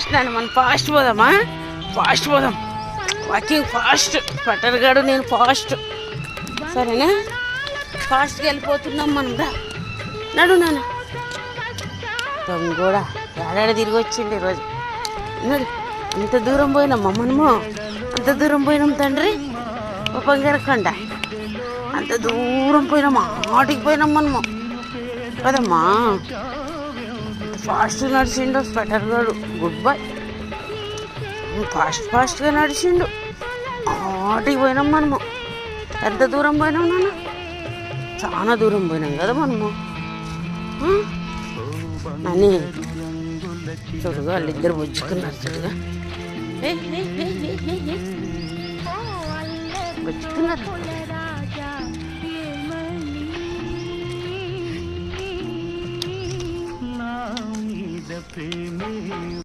Fast నాన్న, మనం fast పోదామా? ఫాస్ట్ పోదాం, వాకింగ్ ఫాస్ట్. పట్టర్ గాడు నేను ఫాస్ట్, సరేనా? ఫాస్ట్గా వెళ్ళిపోతున్నాం మనం. రా నడు నాన్న. కూడా ఏడాడ తిరిగి వచ్చింది ఈరోజు. నడు, అంత దూరం పోయినామా మనము? అంత దూరం పోయినాం తండ్రి, పంగరకండ అంత దూరం పోయినామా? ఆటికి పోయినాం మనము కదమ్మా. ఫాస్ట్ నడిచిండు స్వెటర్ గాడు, గుడ్ బాయ్. ఫాస్ట్గా నడిచిండు, ఆటికి పోయినాం మనము. ఎంత దూరం పోయినాం నాన్న? చాలా దూరం పోయినాం కదా మనము. అని చూడుగా వాళ్ళిద్దరు బుజ్జుకున్నారు, చూడుగా బుజ్జుకున్నారు.